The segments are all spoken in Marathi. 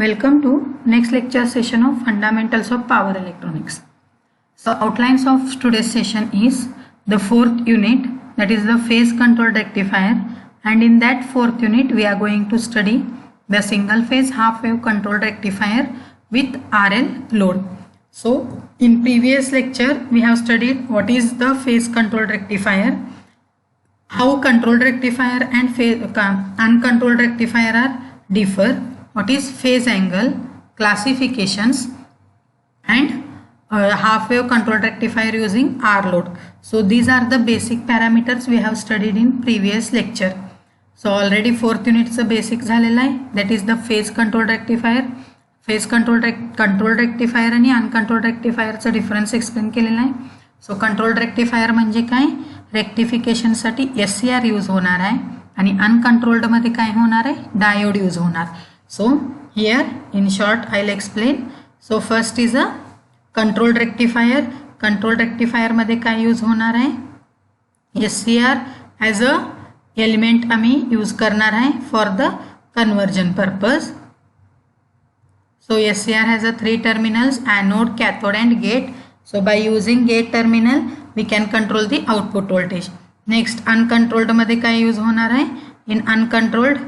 Welcome to next lecture session of Fundamentals of Power Electronics. So outlines of today's session is the fourth unit, that is the phase control rectifier, and in that fourth unit we are going to study the single phase half wave control rectifier with RL load. So in previous lecture we have studied what is the phase control rectifier, how controlled rectifier and uncontrolled rectifier are differ, what is phase angle, classifications, and half wave controlled rectifier using R load. So these are the basic parameters we have studied in previous lecture. So already fourth unit च basic झालेला आहे, that is the phase controlled rectifier. Phase control rectifier आणि अनकंट्रोल्ड रेक्टिफायरचा डिफरन्स एक्सप्लेन केलेला आहे. सो कंट्रोल्ड रेक्टिफायर म्हणजे काय, रेक्टिफिकेशनसाठी SCR यूज होणार आहे आणि अनकंट्रोल्डमध्ये काय होणार आहे, डायोड यूज होणार. So here in short I will explain. So first is a controlled rectifier. Controlled रेक्टिफायरमध्ये काय यूज होणार आहे, SCR ॲज अ एलिमेंट आम्ही यूज करणार आहे for the conversion purpose. So SCR has a 3 terminals, anode, cathode and gate. So by using gate terminal we can control the output voltage. Next uncontrolled मध्ये काय यूज होणार आहे, in uncontrolled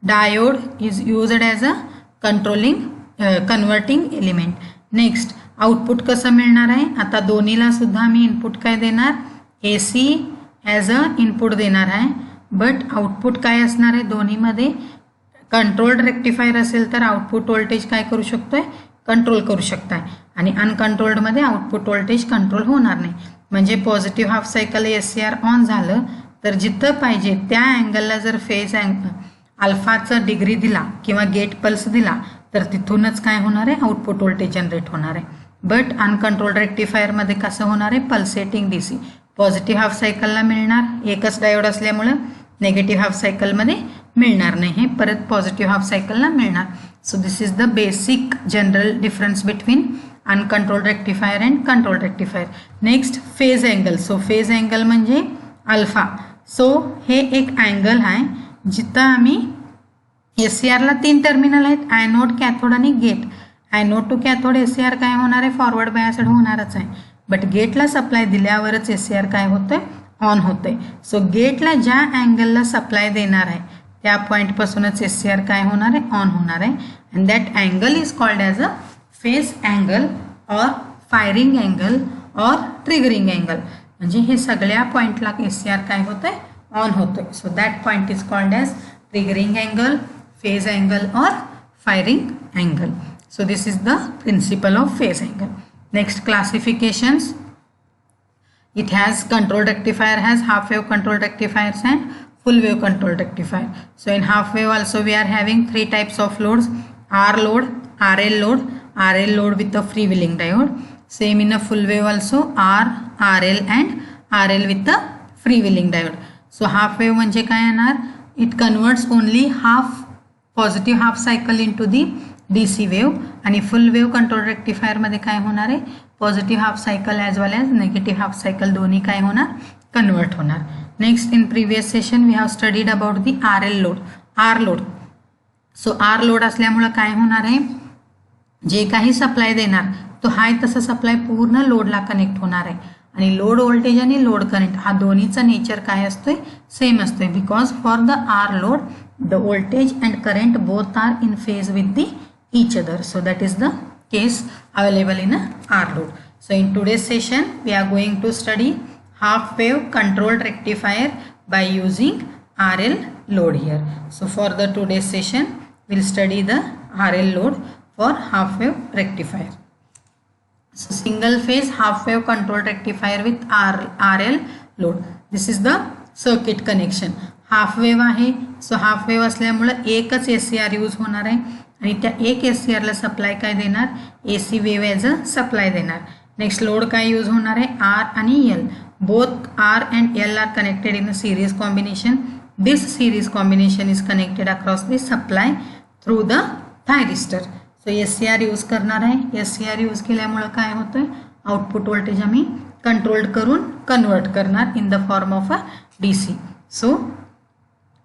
diode is used as a converting element. Next output कसं मिळणार आहे, आता दोन्हीला सुद्धा मी इनपुट काय देणार, AC as a इनपुट देणार आहे, बट आउटपुट काय असणार आहे, दोन्हीमध्ये कंट्रोल्ड रेक्टिफायर असेल तर आउटपुट व्होल्टेज काय करू शकतोय, कंट्रोल करू शकताय, आणि अनकंट्रोल्डमध्ये आउटपुट व्होल्टेज कंट्रोल होणार नाही. म्हणजे positive half cycle SCR on झालं तर जिथं पाहिजे त्या अँगलला जर फेज अल्फाचा डिग्री दिला किंवा गेट पल्स दिला तर तिथूनच काय होणार आहे, आउटपुट व्होल्टेज जनरेट होणार आहे. बट अनकंट्रोल्ड रेक्टिफायरमध्ये कसं होणार आहे, पल्सेटिंग DC. पॉझिटिव्ह हाफ सायकलला मिळणार, एकच डायोड असल्यामुळं नेगेटिव्ह हाफ सायकलमध्ये मिळणार नाही, हे परत पॉझिटिव्ह हाफ सायकलला मिळणार. So this is the basic general difference between uncontrolled rectifier and controlled rectifier. Next phase angle. So phase angle म्हणजे अल्फा. सो हे एक अँगल आहे जिथं आम्ही SCRला 3 टर्मिनल आहेत, ॲनोड, कॅथोड आणि gate. Anode to cathode SCR काय होणार आहे, फॉरवर्ड बायस्ड होणारच आहे, बट गेटला सप्लाय दिल्यावरच SCR काय होतंय, ऑन होते. सो गेटला ज्या अँगलला सप्लाय देणार आहे त्या पॉईंटपासूनच SCR काय होणार आहे, ऑन होणार आहे. And that angle is called as a phase angle or firing angle or triggering angle. म्हणजे हे सगळ्या पॉईंटला SCR काय होतंय, ऑन होतोय. So that point is called as triggering angle, phase angle or firing angle. So this is the principle of phase angle. Next classifications. It has control rectifier has half wave control rectifiers and full wave control rectifier. So in half wave also we are having 3 types of loads, R load, RL load with the freewheeling diode. Same in a full wave also R, RL and RL with the freewheeling diode. So half wave म्हणजे काय येणार, it converts only half positive half cycle into the DC wave, आणि फुल वेव कंट्रोल रेक्टिफायर मध्ये काय होणार आहे, positive half cycle as well as negative half cycle दोन्ही काय होणार, कन्वर्ट होणार. Next in previous session we have studied about the RL load, R load. So R load असल्यामुळं काय होणार आहे, जे काही सप्लाय देणार तो हाय तसा सप्लाय पूर्ण लोडला कनेक्ट होणार आहे, आणि लोड व्होल्टेज आणि लोड करंट हा दोन्हीचा नेचर काय असतोय, सेम असतोय. Because for the R load the voltage and current both are in phase with the each other. So that is the case available in a R load. So in today's session we are going to study half wave controlled rectifier by using RL load here. So for the today's session we'll study the RL load for half wave rectifier. So single phase half wave controlled rectifier with RL load. This is the circuit connection. Half wave आहे. सो हाफ वेव असल्यामुळं एकच SCR यूज होणार आहे, आणि त्या एक SCRला सप्लाय काय देणार, AC wave as a supply देणार. नेक्स्ट लोड काय यूज होणार आहे, R आणि L. Both R and L are connected in a series combination. This series combination is connected across the supply through the thyristor. So SCR use करणार आहे. SCR यूज केल्यामुळं काय होतं, आउटपुट व्होल्टेज आम्ही कंट्रोल्ड करून कन्वर्ट करणार in the form of a DC. सो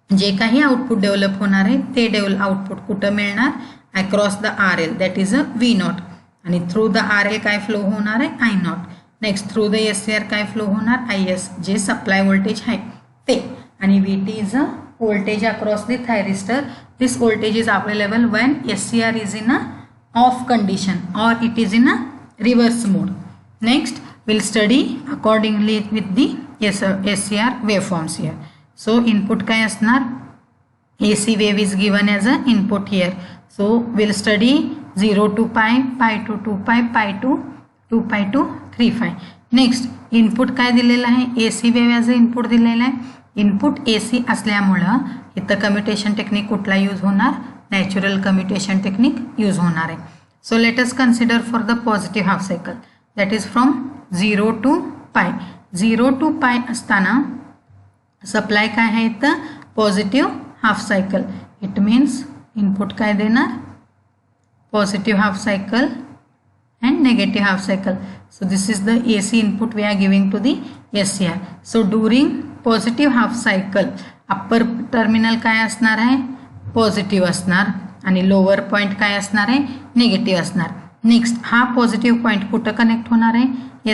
जे काही आउटपुट डेव्हलप होणार आहे ते आउटपुट कुठं मिळणार, across the R L, that is a V not. आणि थ्रू द आर एल काय फ्लो होणार आहे, I not. Next through the S C R काय फ्लो होणार, आय एस, जे सप्लाय व्होल्टेज आहे ते. आणि V T is a voltage across the thyristor. This voltage is available when SCR is in a off condition or it is in a reverse mode. Next we'll study accordingly with the SCR waveforms here. So input काय असणार, AC wave is given as a input here. So we'll study 0 to pi, pi to 2 pi, pi to 2 pi to 3 pi. Next input काय दिलेलं आहे, AC wave as a input दिलेलं आहे. इनपुट AC असल्यामुळं इथं कम्युटेशन टेक्निक कुठला यूज होणार, नॅचरल कम्युटेशन टेक्निक यूज होणार आहे. So let us consider for the positive half cycle, that is from 0 to pi. 0 to pi असताना सप्लाय काय आहे इथं, positive half cycle. It means input काय देणार, positive half cycle and negative half cycle. So this is the AC input we are giving to the SCR. So during positive half cycle upper terminal काय असणार आहे, पॉझिटिव्ह असणार आणि लोअर पॉईंट काय असणार आहे, निगेटिव्ह असणार. नेक्स्ट हा पॉझिटिव्ह पॉईंट कुठं कनेक्ट होणार आहे,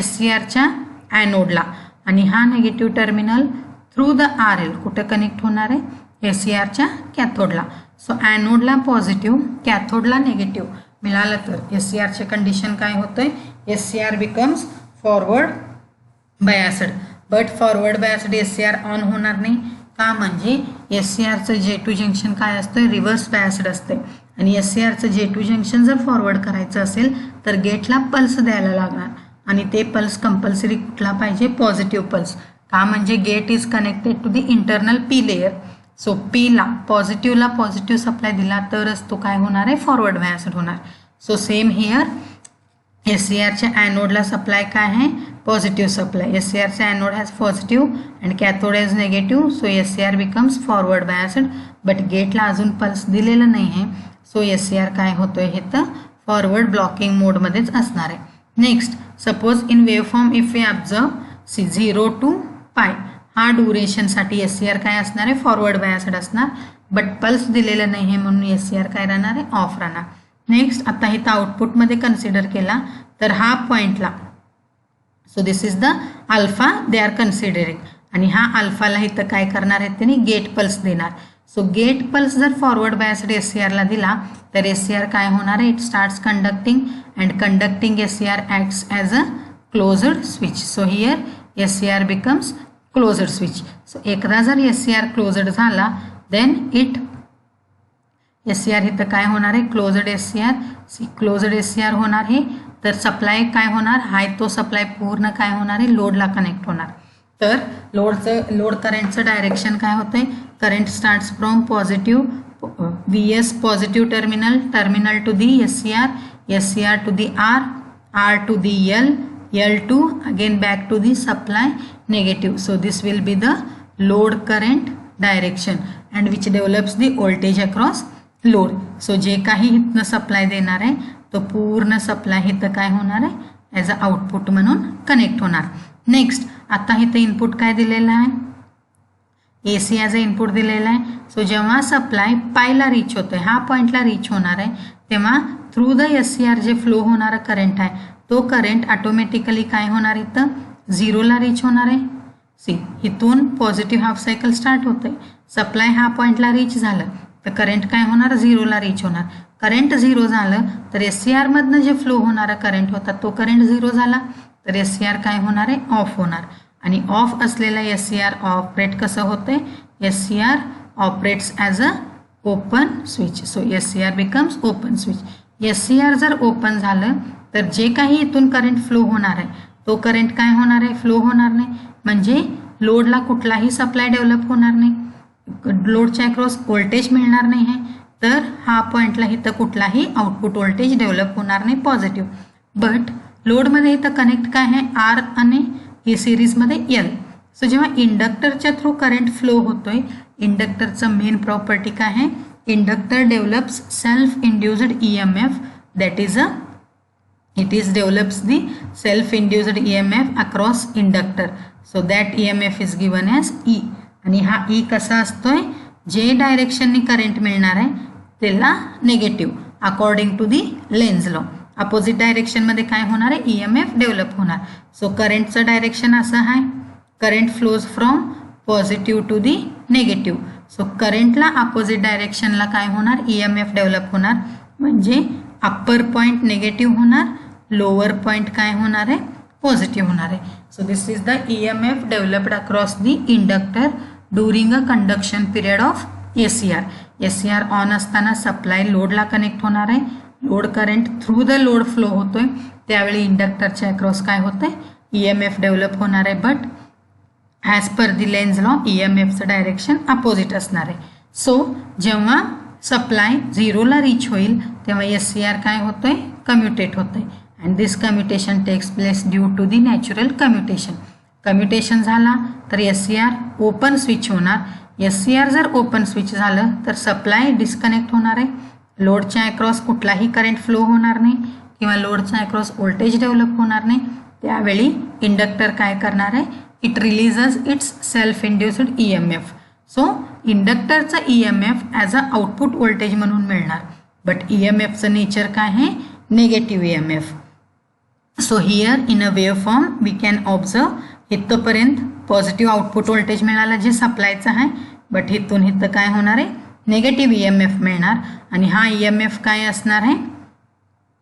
SCRच्या ॲनोडला. आणि हा negative terminal through the RL कुठं कनेक्ट होणार आहे, SCRच्या कॅथोडला. सो ॲनोडला पॉझिटिव्ह, कॅथोडला निगेटिव्ह मिळालं तर SCRचे कंडिशन काय होतंय, SCR becomes forward biased. But forward biased SCR on होणार नाही का, म्हणजे SCRचं J2 जंक्शन काय असतं, रिव्हर्स बायस्ड असते. आणि SCRचं J2 जंक्शन जर फॉरवर्ड करायचं असेल तर गेटला पल्स द्यायला लागणार. आणि ते पल्स कंपल्सरी कुठला पाहिजे, पॉझिटिव्ह पल्स. का, म्हणजे gate is connected to the internal P layer. So पीला पॉझिटिव्हला पॉझिटिव्ह सप्लाय दिला तरच तो काय होणार आहे, फॉरवर्ड बायस्ड होणार. सो सेम हिअर SCRच्या ॲनोडला सप्लाय काय आहे, पॉझिटिव्ह सप्लाय. SCRचा anode has positive and cathode has negative. So SCR becomes forward biased. But गेटला अजून पल्स दिलेलं नाही आहे. सो SCR काय होतोय, हे तर फॉरवर्ड ब्लॉकिंग मोडमध्येच असणार आहे. Next suppose in waveform if we observe 0 to pi हा ड्युरेशनसाठी SCR काय असणार आहे, फॉरवर्ड बायस्ड असणार. बट पल्स दिलेलं नाही आहे म्हणून SCR काय राहणार आहे, ऑफ राहणार. नेक्स्ट आता इथं आउटपुटमध्ये कन्सिडर केला तर हा पॉईंटला, so this is the alpha they are considering. आणि हा अल्फाला इथं काय करणार आहेत त्यांनी, गेट पल्स देणार. सो गेट पल्स जर फॉरवर्ड बायस्ड SCRला दिला तर SCR काय होणार आहे, it starts conducting and conducting SCR acts as a closed switch. So here SCR becomes closed switch. So एकदा जर SCR क्लोज्ड झाला देन SCR इथं काय होणार आहे, क्लोज्ड SCR. क्लोज्ड SCR होणार आहे तर सप्लाय काय होणार, हाय तो सप्लाय पूर्ण काय होणार आहे, लोडला कनेक्ट होणार. तर लोड करंटचं डायरेक्शन काय होतंय, current starts from positive VS positive terminal to the SCR to the R to the L to again back to the supply negative. So this will be the load current direction and which develops the voltage across load. So जे काही इथनं सप्लाय देणार आहे तो पूर्ण सप्लाय इथं काय होणार आहे, ॲज अ आउटपुट म्हणून कनेक्ट होणार. नेक्स्ट आता इथं इनपुट काय दिलेलं आहे, AC ॲज अ इनपुट दिलेला आहे. सो जेव्हा सप्लाय पायला रीच होतोय, हा पॉईंटला रीच होणार आहे, तेव्हा थ्रू द SCR जे फ्लो होणारा करंट आहे तो करंट ऑटोमॅटिकली काय होणार, इथं 0ला रीच होणार आहे. सी इथून पॉझिटिव्ह हाफ सायकल स्टार्ट होतंय, सप्लाय हा पॉईंटला रीच झालं तर करंट काय होणार, 0ला रीच होणार. करंट 0 झालं तर SCR मधनं जे फ्लो होणारा करंट होता तो करंट 0 झाला तर SCR काय होणार आहे, ऑफ होणार. आणि ऑफ असलेला SCR ऑपरेट कसं होतंय, SCR operates as a open switch. So SCR becomes open switch. SCR जर ओपन झालं तर जे काही इथून करंट फ्लो होणार आहे तो करंट काय होणार आहे, फ्लो होणार नाही. म्हणजे लोडला कुठलाही सप्लाय डेव्हलप होणार नाही, लोडच्या अक्रॉस व्होल्टेज मिळणार नाही आहे. तर हा पॉईंटला इथं कुठलाही आउटपुट व्होल्टेज डेव्हलप होणार नाही पॉझिटिव्ह. बट लोडमध्ये इथं कनेक्ट काय आहे, R आणि हे सिरीजमध्ये L. सो जेव्हा इंडक्टरच्या थ्रू करंट फ्लो होतोय, इंडक्टरचं मेन प्रॉपर्टी काय आहे, inductor develops self induced EMF, that is it develops the self-induced EMF across inductor. So that EMF is given as E. आणि हा E कसा असतोय, जे डायरेक्शनने करंट मिळणार आहे त्याला negative according to the Lenz law. Opposite डायरेक्शनमध्ये काय होणार आहे, EMF डेव्हलप होणार. सो करंटचं डायरेक्शन असं आहे, current flows from positive to the negative. So करंटला अपोजिट डायरेक्शनला काय होणार, EMF डेव्हलप होणार. म्हणजे अप्पर पॉईंट निगेटिव्ह होणार, लोअर पॉईंट काय होणार आहे, पॉझिटिव्ह होणार आहे. So this is the EMF developed across the inductor during a conduction period of SCR. SCR on असताना सप्लाय लोडला कनेक्ट होणार आहे. Load current through the load flow होतोय, त्यावेळी इंडक्टरच्या अक्रॉस काय होतंय, EMF डेव्हलप होणार आहे. But as per the Lenz law EMFचं डायरेक्शन अपोजिट असणार आहे. सो जेव्हा सप्लाय 0ला रीच होईल तेव्हा SCR काय होतोय, कम्युटेट होतोय. And this commutation takes place due to the natural commutation. Commutation झाला तर SCR ओपन स्विच होणार. SCR जर ओपन स्विच झालं तर सप्लाय डिस्कनेक्ट होणार आहे. लोडच्या अक्रॉस कुठलाही करंट फ्लो होणार नाही किंवा लोडच्या अक्रॉस व्होल्टेज डेव्हलप होणार नाही. त्यावेळी इंडक्टर काय करणार आहे, it releases its self induced EMF. So इंडक्टरचा EMF as a output voltage म्हणून मिळणार. बट EMFचं नेचर काय आहे, negative EMF. So here in a wave form we can observe इथंपर्यंत पॉझिटिव्ह आउटपुट व्होल्टेज मिळालं जे सप्लायचं आहे. बट इथून इथं काय होणार आहे, निगेटिव्ह EMF मिळणार. आणि हा EMF काय असणार आहे,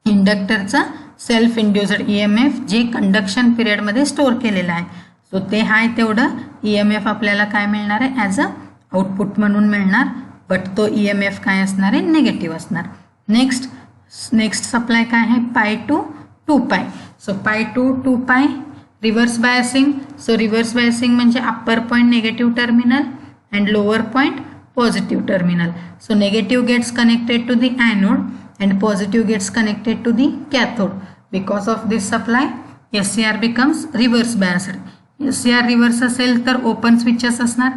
इंडक्टरचा सेल्फ इंड्युस्ड EMF जे कंडक्शन पिरियडमध्ये स्टोअर केलेलं आहे. सो ते हाय तेवढं EMF आपल्याला काय मिळणार आहे, ॲज अ आउटपुट म्हणून मिळणार. बट तो EMF काय असणार आहे, निगेटिव्ह असणार. नेक्स्ट सप्लाय काय आहे, pi to 2π. So pi to 2π reverse biasing. So reverse biasing म्हणजे upper point negative terminal and lower point positive terminal. So negative gets connected to the anode and positive gets connected to the cathode. Because of this supply SCR becomes reverse biased. SCR reverse असेल तर ओपन स्विचेस असणार.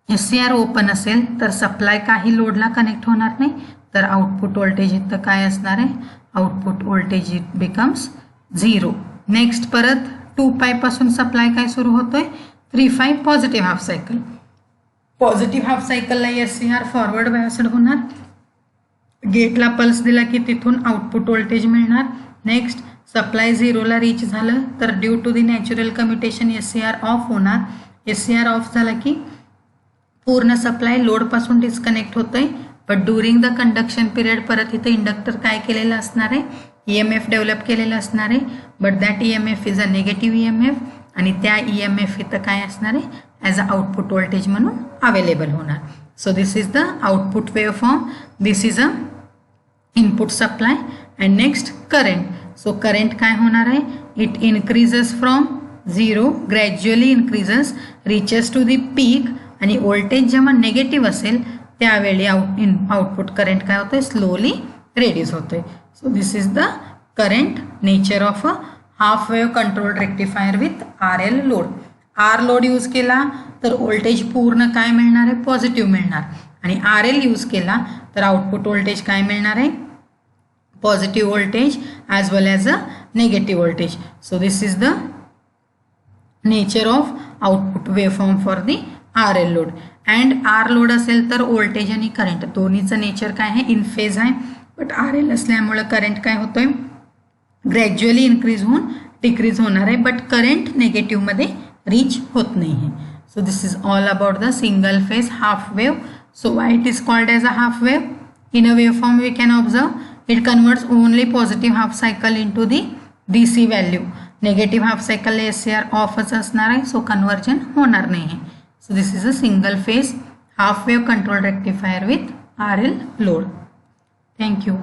SCR ओपन असेल तर सप्लाय काही लोडला कनेक्ट होणार नाही. तर आउटपुट व्होल्टेज इथं काय असणार आहे, output voltage it becomes 0. Next परत 2π पासून सप्लाय काय सुरू होतोय, 3π positive half cycle. Positive half सायकलला SCR फॉरवर्ड बायस्ड होणार. गेटला पल्स दिला की तिथून आउटपुट व्होल्टेज मिळणार. नेक्स्ट सप्लाय 0ला रीच झालं तर due to the natural commutation SCR off होणार. SCR ऑफ झाला की पूर्ण सप्लाय लोडपासून डिस्कनेक्ट होतोय. But during the conduction period परत इथं इंडक्टर काय केलेलं असणार आहे, EMF डेव्हलप केलेलं असणार आहे. But that EMF is a negative EMF आणि त्या EMF इथं काय असणार आहे, ॲज अ आउटपुट व्होल्टेज म्हणून अवेलेबल होणार. So this is the output wave form. This is a input supply. And next current. So current काय होणार आहे, it increases from 0 gradually increases reaches to the peak. आणि व्होल्टेज जेव्हा निगेटिव्ह असेल त्यावेळी आउटपुट करंट काय होतोय, स्लोली रेड्यूस होतोय. So this is the current nature of a half wave controlled rectifier with RL load. R load use केला तर व्होल्टेज पूर्ण काय मिळणार आहे, पॉझिटिव्ह मिळणार. आणि RL यूज केला तर आउटपुट व्होल्टेज काय मिळणार आहे, positive voltage as well as a negative voltage. So this is the nature of output waveform for the RL load. And R load असेल तर व्होल्टेज आणि करंट दोन्हीचं नेचर काय आहे, इन फेज आहे. बट RL असल्यामुळं करंट काय होतोय, ग्रॅज्युअली इन्क्रीज होऊन डिक्रीज होणार आहे. बट करंट नेगेटिव्हमध्ये रीच होत नाही आहे. So this is all about the single phase half wave. So why it is called as a half wave. In a waveform we can observe it converts only positive half cycle into the DC value. Negative half सायकलला SCR ऑफच असणार आहे. सो कन्वर्जन होणार नाही आहे. So this is a single phase half wave control rectifier with RL load. Thank you.